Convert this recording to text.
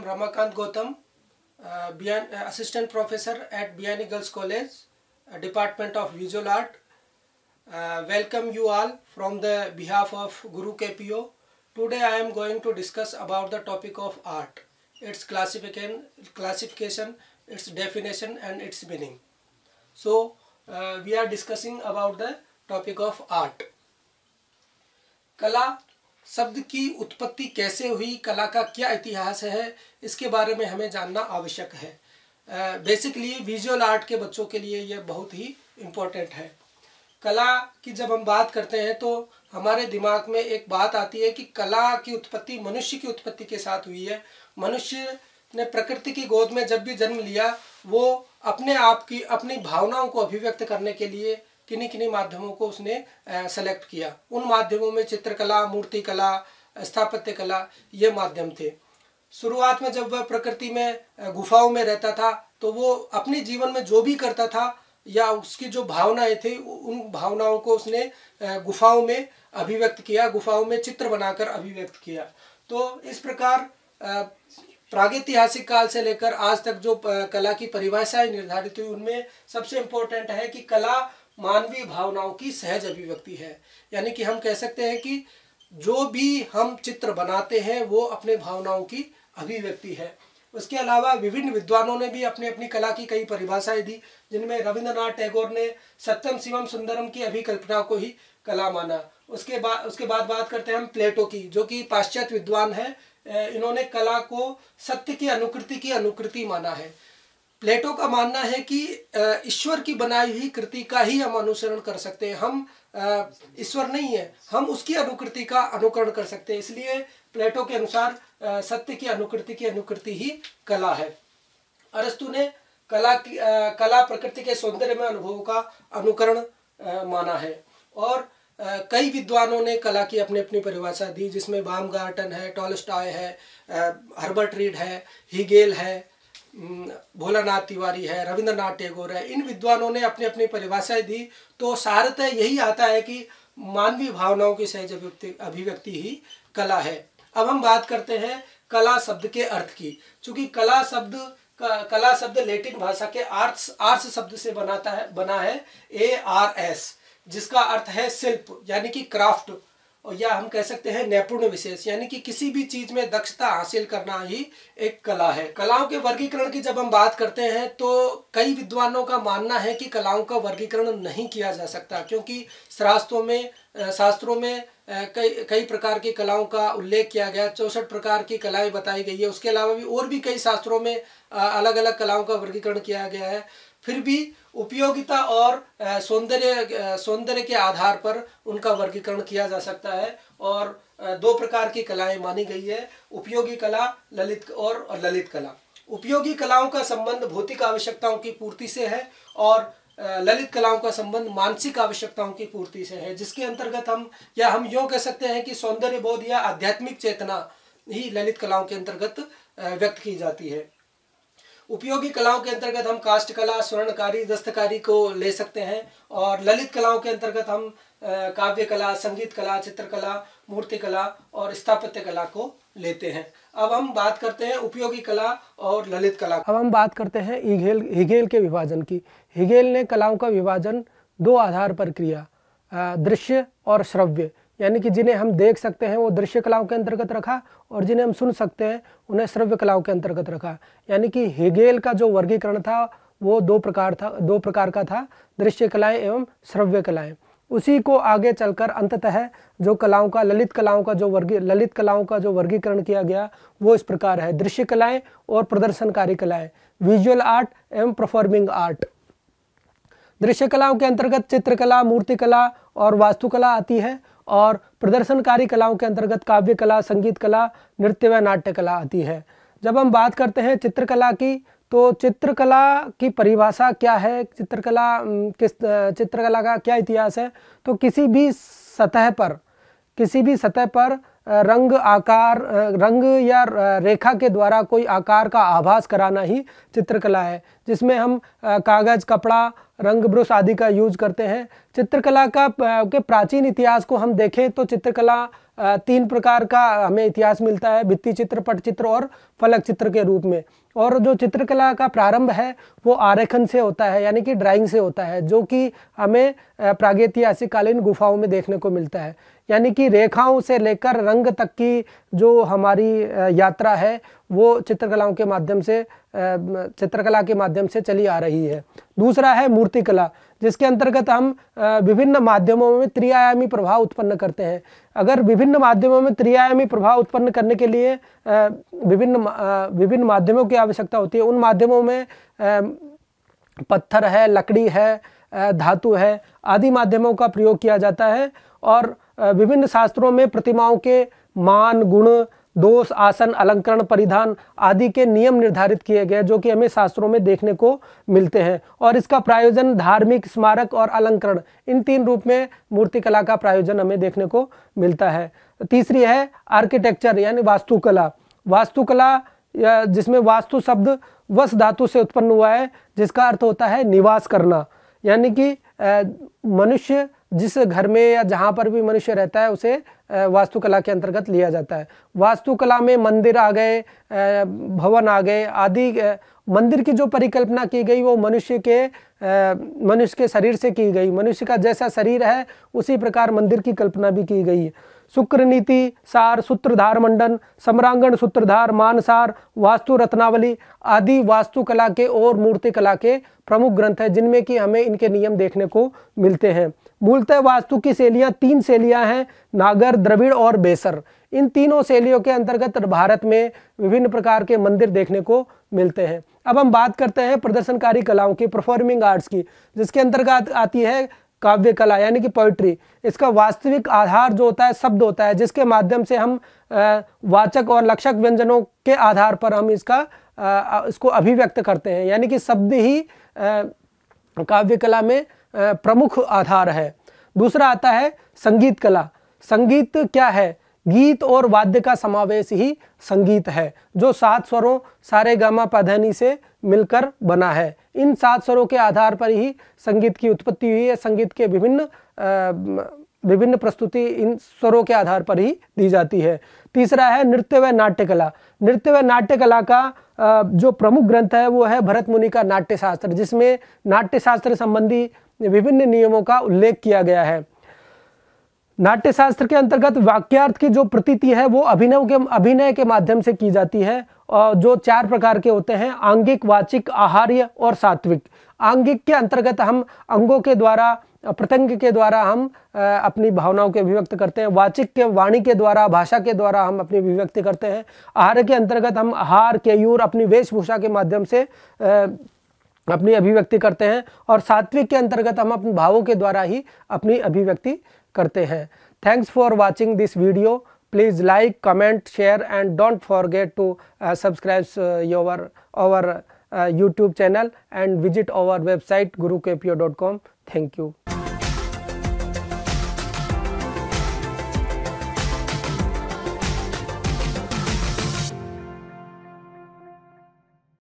am Ramakant Gautam, Assistant Professor at Biani Girls College, Department of Visual Art. Welcome you all from the behalf of Guru KPO. Today I am going to discuss about the topic of art, its classification, its definition and its meaning. So we are discussing about the topic of art. कला शब्द की उत्पत्ति कैसे हुई, कला का क्या इतिहास है, इसके बारे में हमें जानना आवश्यक है। बेसिकली विजुअल आर्ट के बच्चों के लिए यह बहुत ही इम्पोर्टेंट है। कला की जब हम बात करते हैं तो हमारे दिमाग में एक बात आती है कि कला की उत्पत्ति मनुष्य की उत्पत्ति के साथ हुई है। मनुष्य ने प्रकृति की गोद में जब भी जन्म लिया, वो अपने आप की अपनी भावनाओं को अभिव्यक्त करने के लिए किन्हीं किन्हीं माध्यमों को उसने सेलेक्ट किया। उन माध्यमों में चित्रकला, मूर्ति कला, स्थापत्य कला ये माध्यम थे। शुरुआत में जब वह प्रकृति में गुफाओं में रहता था तो वो अपने जीवन में जो भी करता था या उसकी जो भावनाएं थी उन भावनाओं को उसने गुफाओं में अभिव्यक्त किया, गुफाओं में चित्र बनाकर अभिव्यक्त किया। तो इस प्रकार प्रागैतिहासिक काल से लेकर आज तक जो कला की परिभाषाएं निर्धारित हुई उनमें सबसे इम्पोर्टेंट है कि कला मानवीय भावनाओं की सहज अभिव्यक्ति है। यानी कि हम कह सकते हैं कि जो भी हम चित्र बनाते हैं वो अपने भावनाओं की अभिव्यक्ति है। उसके अलावा विभिन्न विद्वानों ने भी अपनी अपनी कला की कई परिभाषाएं दी, जिनमें रविंद्रनाथ टैगोर ने सत्यम शिवम सुंदरम की अभिकल्पना को ही कला माना। उसके बाद बात करते हैं हम प्लेटो की, जो कि पाश्चात्य विद्वान है। इन्होंने कला को सत्य की अनुकृति माना है। प्लेटो का मानना है कि ईश्वर की बनाई हुई कृति का ही हम अनुसरण कर सकते हैं। हम ईश्वर नहीं है, हम उसकी अनुकृति का अनुकरण कर सकते हैं। इसलिए प्लेटो के अनुसार सत्य की अनुकृति ही कला है। अरस्तु ने कला प्रकृति के सौंदर्य में अनुभवों का अनुकरण माना है। और कई विद्वानों ने कला की अपनी अपनी परिभाषा दी, जिसमें बामगार्टन है, टॉलस्टॉय है, हर्बर्ट रीड है, हीगेल है, भोलानाथ तिवारी है, रविंद्रनाथ टैगोर है। इन विद्वानों ने अपनी अपनी परिभाषाएं दी। तो सारतः यही आता है कि मानवीय भावनाओं की सहज अभिव्यक्ति ही कला है। अब हम बात करते हैं कला शब्द के अर्थ की। चूंकि कला शब्द लैटिन भाषा के आर्स शब्द से बना है ARS, जिसका अर्थ है शिल्प यानी कि क्राफ्ट, और या हम कह सकते हैं नैपुण्य विशेष, यानी कि किसी भी चीज में दक्षता हासिल करना ही एक कला है। कलाओं के वर्गीकरण की जब हम बात करते हैं तो कई विद्वानों का मानना है कि कलाओं का वर्गीकरण नहीं किया जा सकता, क्योंकि शास्त्रों में कई प्रकार की कलाओं का उल्लेख किया गया। 64 प्रकार की कलाएं बताई गई है। उसके अलावा भी और भी कई शास्त्रों में अलग अलग कलाओं का वर्गीकरण किया गया है। फिर भी उपयोगिता और सौंदर्य के आधार पर उनका वर्गीकरण किया जा सकता है। और दो प्रकार की कलाएं मानी गई है, उपयोगी कला और ललित कला। उपयोगी कलाओं का संबंध भौतिक आवश्यकताओं की पूर्ति से है और ललित कलाओं का संबंध मानसिक आवश्यकताओं की पूर्ति से है, जिसके अंतर्गत हम यूँ कह सकते हैं कि सौंदर्य बोध या आध्यात्मिक चेतना ही ललित कलाओं के अंतर्गत व्यक्त की जाती है। उपयोगी कलाओं के अंतर्गत हम काष्ठ कला, स्वर्णकारी, दस्तकारी को ले सकते हैं। और ललित कलाओं के अंतर्गत हम काव्य कला, संगीत कला, चित्रकला, मूर्ति कला और स्थापत्य कला को लेते हैं। अब हम बात करते हैं उपयोगी कला और ललित कला। अब हम बात करते हैं हीगेल के विभाजन की। हीगेल ने कलाओं का विभाजन दो आधार पर किया, दृश्य और श्रव्य, यानी कि जिन्हें हम देख सकते हैं वो दृश्य कलाओं के अंतर्गत रखा और जिन्हें हम सुन सकते हैं उन्हें श्रव्य कलाओं के अंतर्गत रखा। यानी कि हीगेल का जो वर्गीकरण था वो दो प्रकार का था, दृश्य कलाएं एवं श्रव्य कलाएं। उसी को आगे चलकर अंततः जो ललित कलाओं का जो वर्गीकरण किया गया वो इस प्रकार है: दृश्य कलाएं और प्रदर्शनकारी कलाएं, विजुअल आर्ट एवं परफॉर्मिंग आर्ट। दृश्य कलाओं के अंतर्गत चित्रकला, मूर्ति कला और वास्तुकला आती है, और प्रदर्शनकारी कलाओं के अंतर्गत काव्य कला, संगीत कला, नृत्य व नाट्य कला आती है। जब हम बात करते हैं चित्रकला की, तो चित्रकला की परिभाषा क्या है, चित्रकला का क्या इतिहास है, तो किसी भी सतह पर रंग आकार रंग या रेखा के द्वारा कोई आकार का आभास कराना ही चित्रकला है, जिसमें हम कागज़, कपड़ा, रंग ब्रश आदि का यूज करते हैं। चित्रकला के प्राचीन इतिहास को हम देखें तो चित्रकला 3 प्रकार का हमें इतिहास मिलता है, भित्ति चित्र, पट चित्र और फलक चित्र के रूप में। और जो चित्रकला का प्रारंभ है वो आरेखन से होता है, यानी कि ड्राइंग से होता है, जो कि हमें प्रागैतिहासिक कालीन गुफाओं में देखने को मिलता है। यानी कि रेखाओं से लेकर रंग तक की जो हमारी यात्रा है वो चित्रकला के माध्यम से चली आ रही है। दूसरा है मूर्तिकला, जिसके अंतर्गत हम विभिन्न माध्यमों में त्रिआयामी प्रभाव उत्पन्न करते हैं। अगर विभिन्न माध्यमों में त्रिआयामी प्रभाव उत्पन्न करने के लिए विभिन्न माध्यमों की आवश्यकता होती है। उन माध्यमों में पत्थर है, लकड़ी है, धातु है आदि माध्यमों का प्रयोग किया जाता है। और विभिन्न शास्त्रों में प्रतिमाओं के मान, गुण, दोष, आसन, अलंकरण, परिधान आदि के नियम निर्धारित किए गए, जो कि हमें शास्त्रों में देखने को मिलते हैं। और इसका प्रायोजन धार्मिक, स्मारक और अलंकरण, इन 3 रूप में मूर्तिकला का प्रायोजन हमें देखने को मिलता है। तीसरी है आर्किटेक्चर यानी वास्तुकला। वास्तुकला जिसमें वास्तु शब्द वस धातु से उत्पन्न हुआ है, जिसका अर्थ होता है निवास करना। यानी कि मनुष्य जिस घर में या जहाँ पर भी मनुष्य रहता है उसे वास्तुकला के अंतर्गत लिया जाता है। वास्तुकला में मंदिर आ गए, भवन आ गए आदि। मंदिर की जो परिकल्पना की गई वो मनुष्य के शरीर से की गई। मनुष्य का जैसा शरीर है उसी प्रकार मंदिर की कल्पना भी की गई है। शुक्र नीति सार, सूत्रधार मंडन, सम्रांगण सूत्रधार, मानसार, वास्तु रत्नावली आदि वास्तुकला के और मूर्तिकला के प्रमुख ग्रंथ हैं, जिनमें कि हमें इनके नियम देखने को मिलते हैं। मूलतः वास्तु की शैलियाँ 3 शैलियाँ हैं, नागर, द्रविड़ और बेसर। इन तीनों शैलियों के अंतर्गत भारत में विभिन्न प्रकार के मंदिर देखने को मिलते हैं। अब हम बात करते हैं प्रदर्शनकारी कलाओं की, परफॉर्मिंग आर्ट्स की, जिसके अंतर्गत आती है काव्य कला यानी कि पोइट्री। इसका वास्तविक आधार जो होता है शब्द होता है, जिसके माध्यम से हम वाचक और लक्षक व्यंजनों के आधार पर हम इसको अभिव्यक्त करते हैं। यानी कि शब्द ही काव्य कला में प्रमुख आधार है। दूसरा आता है संगीत कला। संगीत क्या है? गीत और वाद्य का समावेश ही संगीत है, जो 7 स्वरों सारे गामा पधनी से मिलकर बना है। इन 7 स्वरों के आधार पर ही संगीत की उत्पत्ति हुई है। संगीत के विभिन्न प्रस्तुति इन स्वरों के आधार पर ही दी जाती है। तीसरा है नृत्य व नाट्य कला। नृत्य व नाट्य कला का जो प्रमुख ग्रंथ है वो है भरत मुनि का नाट्यशास्त्र, जिसमें नाट्यशास्त्र संबंधी विभिन्न नियमों का उल्लेख किया गया है। नाट्यशास्त्र के अंतर्गत वाक्यार्थ की जो प्रतीति है वो अभिनय के माध्यम से की जाती है, और जो 4 प्रकार के होते हैं, आंगिक, वाचिक, आहार्य और सात्विक। आंगिक के अंतर्गत हम अंगों के द्वारा, प्रत्यंग के द्वारा हम अपनी भावनाओं के अभिव्यक्त करते हैं। वाचिक के वाणी के द्वारा, भाषा के द्वारा हम अपनी अभिव्यक्ति करते हैं। आहार्य के अंतर्गत हम आहार, केयूर, अपनी वेशभूषा के माध्यम से अपनी अभिव्यक्ति करते हैं। और सात्विक के अंतर्गत हम अपने भावों के द्वारा ही अपनी अभिव्यक्ति करते हैं। Thanks for watching this video. Please like, comment, share and don't forget to subscribe our YouTube channel and visit our website gurukepio.com. Thank you.